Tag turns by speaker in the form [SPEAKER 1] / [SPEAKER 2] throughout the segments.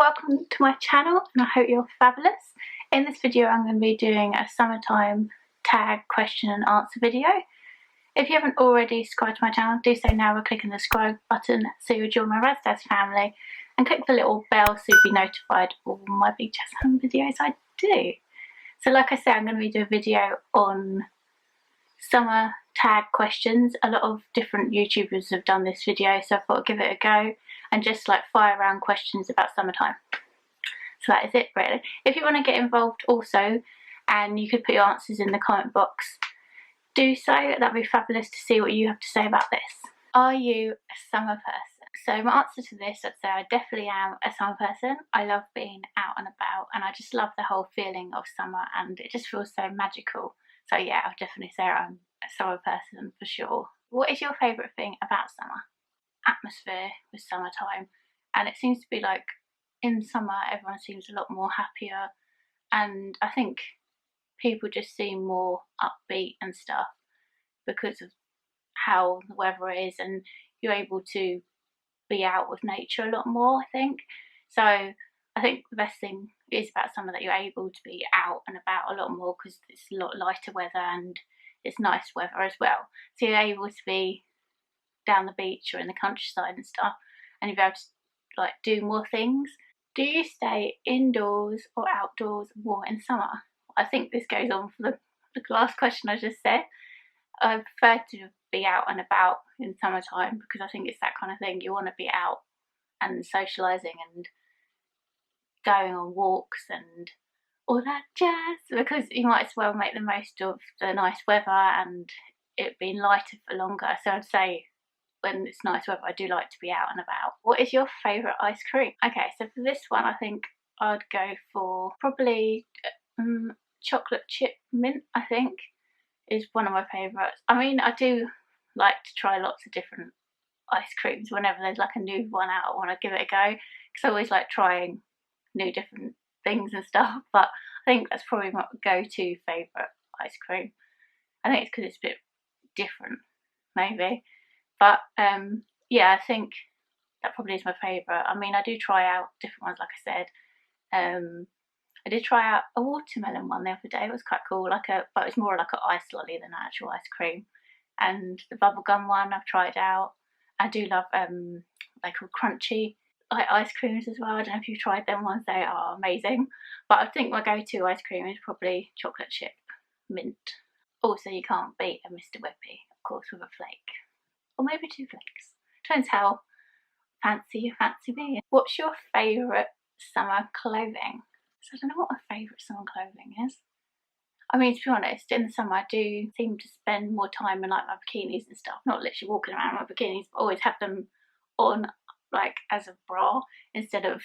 [SPEAKER 1] Welcome to my channel and I hope you're fabulous. In this video I'm going to be doing a summertime tag question and answer video. If you haven't already subscribed to my channel, do so now by clicking the subscribe button so you'll join my Razdaz family, and click the little bell so you'll be notified of all my big chest home videos I do. So like I said, I'm going to be doing a video on summer tag questions. A lot of different YouTubers have done this video, so I thought I'd give it a go and just like fire around questions about summertime. So that is it really. If you want to get involved also, and you could put your answers in the comment box, do so. That'd be fabulous to see what you have to say about this. Are you a summer person? So my answer to this, I'd say I definitely am a summer person. I love being out and about, and I just love the whole feeling of summer, and it just feels so magical. So yeah, I'll definitely say I'm a summer person for sure. What is your favourite thing about summer? Atmosphere with summertime, and it seems to be like in summer everyone seems a lot more happier, and I think people just seem more upbeat and stuff because of how the weather is, and you're able to be out with nature a lot more, I think. So I think the best thing is about summer that you're able to be out and about a lot more because it's a lot lighter weather and it's nice weather as well. So you're able to be down the beach or in the countryside and stuff, and you'll be able to like do more things. Do you stay indoors or outdoors more in summer? I think this goes on for the last question I just said. I prefer to be out and about in summertime because I think it's that kind of thing. You want to be out and socialising and going on walks and all that jazz, because you might as well make the most of the nice weather and it being lighter for longer. So I'd say when it's nice weather, I do like to be out and about. What is your favourite ice cream? Okay, so for this one, I think I'd go for probably chocolate chip mint, I think, is one of my favourites. I mean, I do like to try lots of different ice creams. Whenever there's like a new one out, I want to give it a go, because I always like trying new different things and stuff, but I think that's probably my go-to favourite ice cream. I think it's because it's a bit different, maybe. But yeah, I think that probably is my favourite. I mean, I do try out different ones, like I said. I did try out a watermelon one the other day. It was quite cool, but it was more like an ice lolly than actual ice cream. And the bubblegum one I've tried out. I do love they're called crunchy like ice creams as well. I don't know if you've tried them ones, they are amazing. But I think my go-to ice cream is probably chocolate chip mint. Also, you can't beat a Mr. Whippy, of course, with a flake. Or maybe 2 flakes. Depends how fancy you fancy being. What's your favourite summer clothing? So I don't know what my favourite summer clothing is. I mean, to be honest, in the summer I do seem to spend more time in like my bikinis and stuff. Not literally walking around in my bikinis, but always have them on like as a bra instead of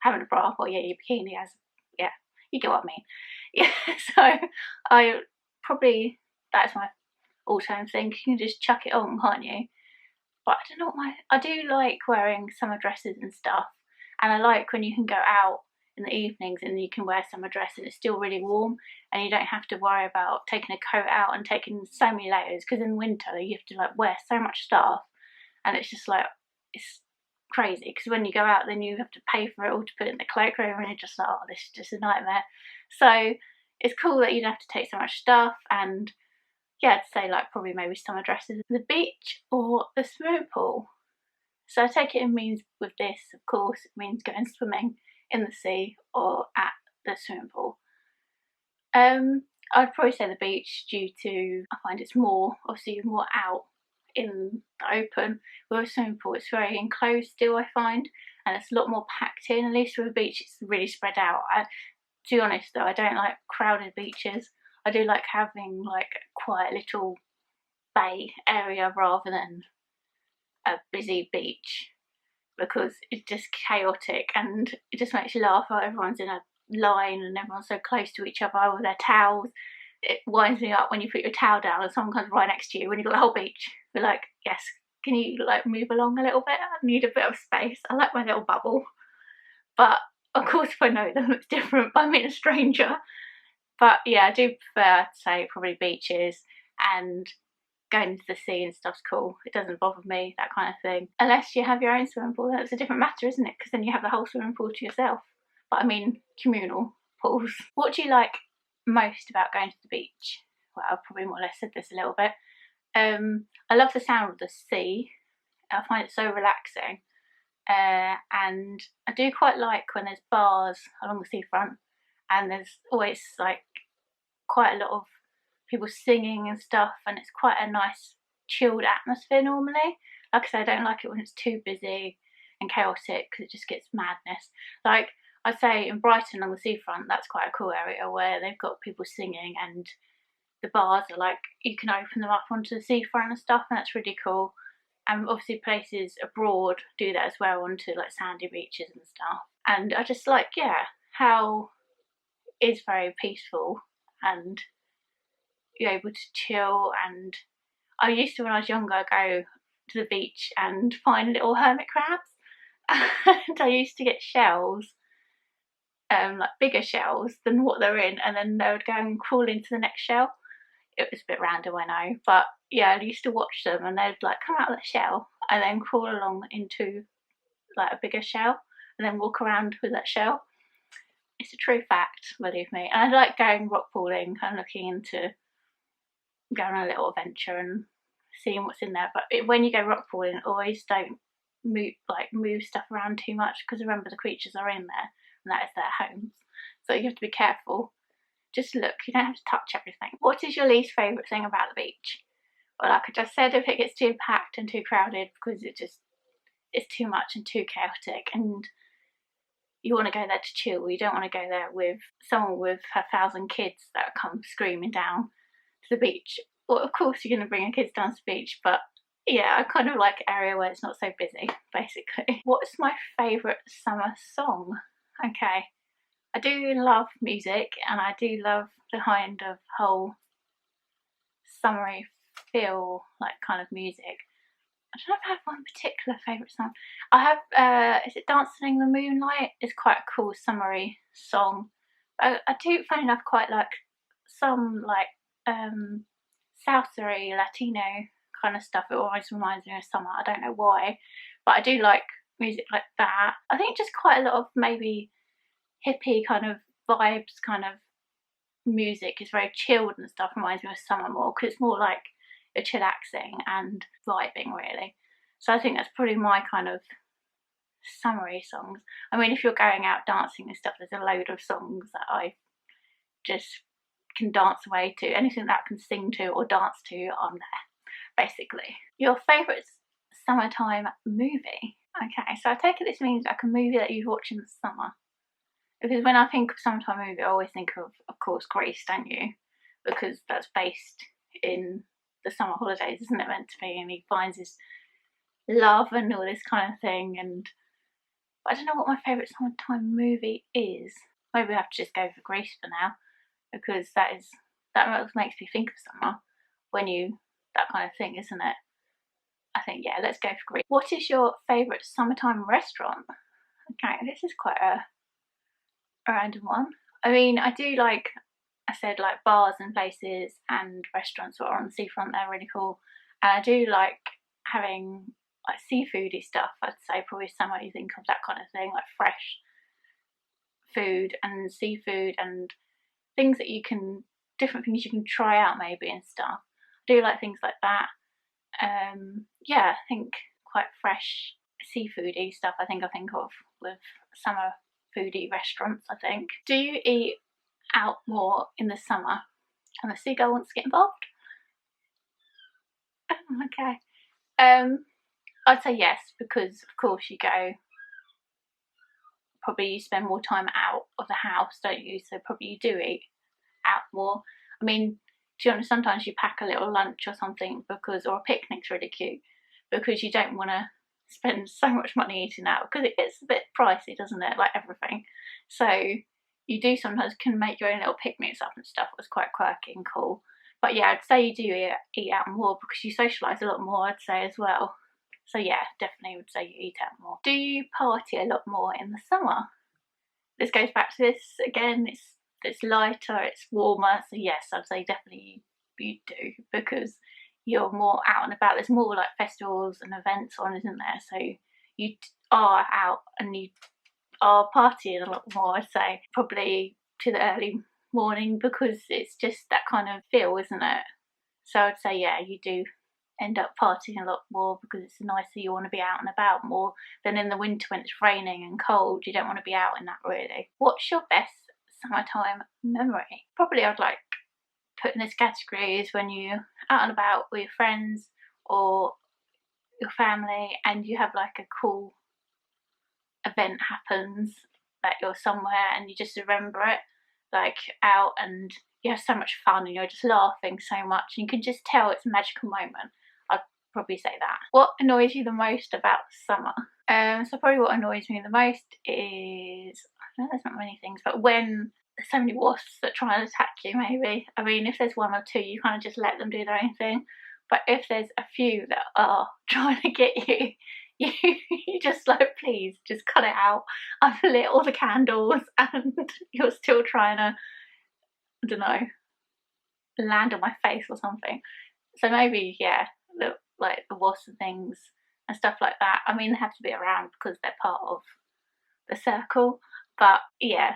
[SPEAKER 1] having a bra. Or yeah, your bikini as, yeah, you get what I mean. Yeah, so I probably, that's my all-time thing. You can just chuck it on, can't you? But I don't know I do like wearing summer dresses and stuff, and I like when you can go out in the evenings and you can wear summer dress and it's still really warm, and you don't have to worry about taking a coat out and taking so many layers, because in winter you have to like wear so much stuff, and it's just like, it's crazy, because when you go out then you have to pay for it all to put it in the cloakroom, and you're just like, oh, this is just a nightmare. So it's cool that you don't have to take so much stuff. And yeah, I'd say like probably maybe summer dresses. The beach or the swimming pool? So I take it means with this, of course, it means going swimming in the sea or at the swimming pool. I'd probably say the beach, due to I find it's more, obviously you're more out in the open. With a swimming pool it's very enclosed still, I find, and it's a lot more packed in. At least with a beach it's really spread out. To be honest though, I don't like crowded beaches. I do like having like a quiet little bay area rather than a busy beach, because it's just chaotic and it just makes you laugh how everyone's in a line and everyone's so close to each other with their towels. It winds me up when you put your towel down and someone comes right next to you when you've got the whole beach. You're like, yes, can you like move along a little bit? I need a bit of space. I like my little bubble. But of course if I know them it's different, but I mean a stranger. But yeah, I do prefer to say probably beaches and going into the sea and stuff's cool. It doesn't bother me, that kind of thing. Unless you have your own swimming pool, that's a different matter, isn't it? Because then you have the whole swimming pool to yourself. But I mean, communal pools. What do you like most about going to the beach? Well, I've probably more or less said this a little bit. I love the sound of the sea. I find it so relaxing. And I do quite like when there's bars along the seafront, and there's always like quite a lot of people singing and stuff, and it's quite a nice chilled atmosphere normally. Like I say, I don't like it when it's too busy and chaotic because it just gets madness. Like I'd say in Brighton on the seafront, that's quite a cool area where they've got people singing, and the bars are like, you can open them up onto the seafront and stuff, and that's really cool. And obviously places abroad do that as well, onto like sandy beaches and stuff. And I just like, yeah, how it's very peaceful and you're able to chill. And I used to, when I was younger, go to the beach and find little hermit crabs. And I used to get shells, like bigger shells than what they're in, and then they would go and crawl into the next shell. It was a bit random, I know, but yeah, I used to watch them, and they'd like come out of the shell and then crawl along into like a bigger shell and then walk around with that shell. It's a true fact, believe me. And I like going rock pooling and looking into going on a little adventure and seeing what's in there. But when you go rock pooling, always don't move stuff around too much, because remember, the creatures are in there and that is their homes, so you have to be careful. Just look, you don't have to touch everything. What is your least favourite thing about the beach? Well, like I just said, if it gets too packed and too crowded, because it's too much and too chaotic, and you want to go there to chill. You don't want to go there with someone with 1,000 kids that come screaming down to the beach. Well, of course you're going to bring your kids down to the beach, but yeah, I kind of like an area where it's not so busy, basically. What's my favourite summer song? Okay. I do love music, and I do love the kind of whole summery feel, like kind of music. I don't know if I have one particular favourite song. I have, is it Dancing in the Moonlight? It's quite a cool summery song. I do, funny enough, quite like some like salsa-y Latino kind of stuff. It always reminds me of summer. I don't know why, but I do like music like that. I think just quite a lot of maybe hippie kind of vibes, kind of music is very chilled and stuff. Reminds me of summer more, because it's more like a chillaxing and vibing, really. So I think that's probably my kind of summery songs. I mean, if you're going out dancing and stuff, there's a load of songs that I just can dance away to. Anything that I can sing to or dance to, I'm there, basically. Your favourite summertime movie? Okay, so I take it this means like a movie that you watch in the summer. Because when I think of summertime movie, I always think of course, Grease, don't you? Because that's based in the summer holidays, isn't it meant to be? And he finds his love and all this kind of thing. And I don't know what my favourite summertime movie is. Maybe I have to just go for Grease for now, because that makes me think of summer when that kind of thing, isn't it? I think, yeah, let's go for Grease. What is your favourite summertime restaurant? Okay, this is quite a random one. I mean, I do like, I said, like bars and places and restaurants that are on the seafront. They're really cool, and I do like having like seafoody stuff. I'd say probably summer, you think of that kind of thing, like fresh food and seafood and things that different things you can try out maybe and stuff. I do like things like that. Yeah, I think quite fresh seafoody stuff I think of with summer foodie restaurants, I think. Do you eat out more in the summer? And the seagull wants to get involved. Okay. I'd say yes, because of course probably you spend more time out of the house, don't you? So probably you do eat out more. I mean, to be honest, sometimes you pack a little lunch or something, or a picnic's really cute, because you don't want to spend so much money eating out, because it gets a bit pricey, doesn't it, like everything. So you do sometimes can make your own little picnics up and stuff. It's quite quirky and cool. But yeah, I'd say you do eat out more, because you socialise a lot more, I'd say, as well. So yeah, definitely would say you eat out more. Do you party a lot more in the summer? This goes back to this again, it's lighter, it's warmer, so yes, I'd say definitely you do, because you're more out and about. There's more like festivals and events on, isn't there? So you are out and you are partying a lot more, I'd say, probably to the early morning, because it's just that kind of feel, isn't it? So I'd say, yeah, you do end up partying a lot more because it's nicer. You want to be out and about more than in the winter when it's raining and cold. You don't want to be out in that, really. What's your best summertime memory? Probably I'd like put in this category is when you're out and about with your friends or your family and you have like a cool event happens, that you're somewhere and you just remember it, like out, and you have so much fun and you're just laughing so much and you can just tell it's a magical moment. I'd probably say that. What annoys you the most about summer? So probably what annoys me the most is, I know there's not many things, but when there's so many wasps that try and attack you, maybe. I mean, if there's one or two, you kind of just let them do their own thing. But if there's a few that are trying to get you, you just like, please, just cut it out. I've lit all the candles and you're still trying to, I don't know, land on my face or something. So maybe, yeah, the wasps and things and stuff like that. I mean, they have to be around because they're part of the circle. But yeah,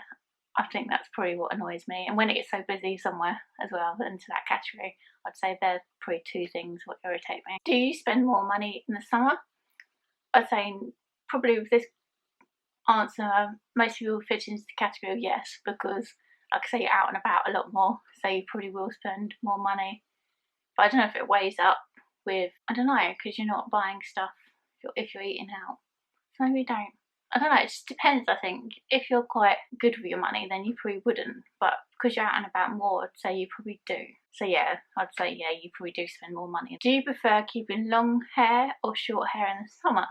[SPEAKER 1] I think that's probably what annoys me. And when it gets so busy somewhere as well, into that category, I'd say they're probably two things what irritate me. Do you spend more money in the summer? I'd say probably with this answer, most people fit into the category of yes, because like I say, you're out and about a lot more, so you probably will spend more money. But I don't know if it weighs up with, I don't know, because you're not buying stuff if you're eating out. So maybe you don't. I don't know, it just depends, I think. If you're quite good with your money, then you probably wouldn't. But because you're out and about more, I'd say you probably do. So yeah, I'd say yeah, you probably do spend more money. Do you prefer keeping long hair or short hair in the summer?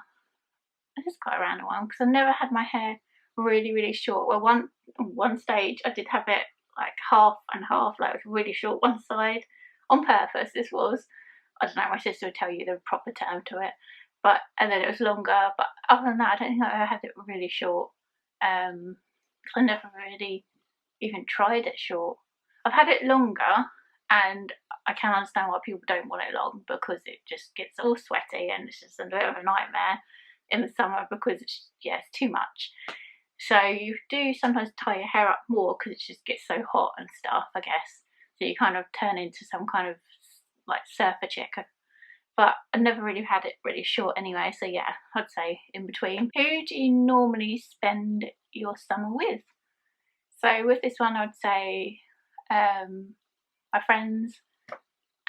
[SPEAKER 1] This is quite a random one, because I've never had my hair really, really short. Well, one stage I did have it like half and half, like it was really short one side. On purpose, this was. I don't know, my sister would tell you the proper term to it. But, and then it was longer, but other than that, I don't think I ever had it really short. I never really even tried it short. I've had it longer, and I can understand why people don't want it long, because it just gets all sweaty and it's just a bit of a nightmare in the summer because it's, yeah, it's too much. So you do sometimes tie your hair up more because it just gets so hot and stuff, I guess. So you kind of turn into some kind of like surfer chick. But I never really had it really short anyway, so yeah, I'd say in between. Who do you normally spend your summer with? So with this one, I would say my friends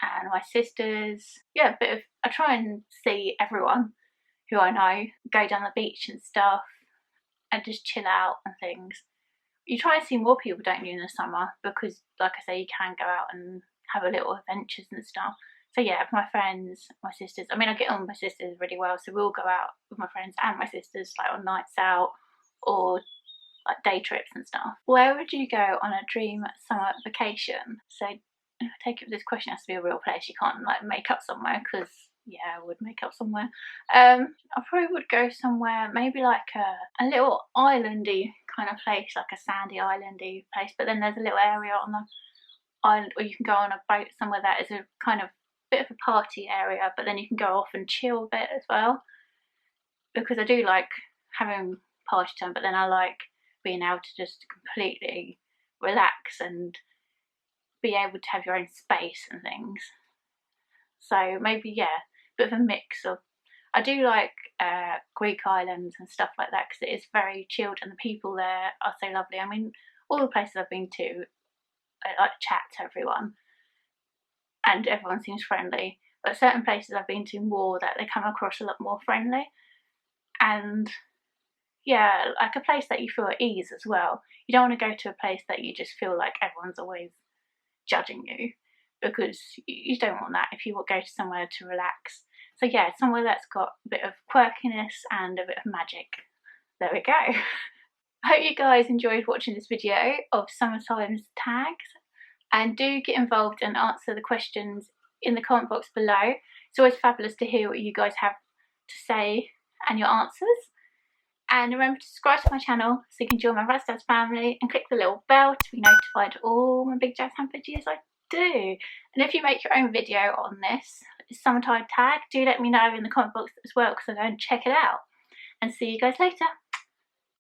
[SPEAKER 1] and my sisters. Yeah, I try and see everyone who I know, go down the beach and stuff, and just chill out and things. You try and see more people, don't you, in the summer, because like I say, you can go out and have a little adventures and stuff. So yeah, my friends, my sisters, I mean, I get on with my sisters really well, so we'll go out with my friends and my sisters, like on nights out or like day trips and stuff. Where would you go on a dream summer vacation? So I take it this question has to be a real place. You can't like make up somewhere, because yeah, I would make up somewhere. I probably would go somewhere, maybe like a little islandy kind of place, like a sandy islandy place, but then there's a little area on the island where you can go on a boat somewhere that is a kind of bit of a party area, but then you can go off and chill a bit as well, because I do like having party time, but then I like being able to just completely relax and be able to have your own space and things. So maybe, yeah, bit of a mix of, I do like Greek islands and stuff like that, because it is very chilled and the people there are so lovely. I mean, all the places I've been to, I like to chat to everyone and everyone seems friendly, but certain places I've been to more, that they come across a lot more friendly. And yeah, like a place that you feel at ease as well. You don't want to go to a place that you just feel like everyone's always judging you, because you don't want that if you go to somewhere to relax. So yeah, somewhere that's got a bit of quirkiness and a bit of magic. There we go. I hope you guys enjoyed watching this video of summertime's tags, and do get involved and answer the questions in the comment box below. It's always fabulous to hear what you guys have to say and your answers. And remember to subscribe to my channel so you can join my Razdaz family, and click the little bell to be notified of all my big jazz hand videos I do. And if you make your own video on this, summertime tag, do let me know in the comment box as well, because I'm going to check it out. And see you guys later.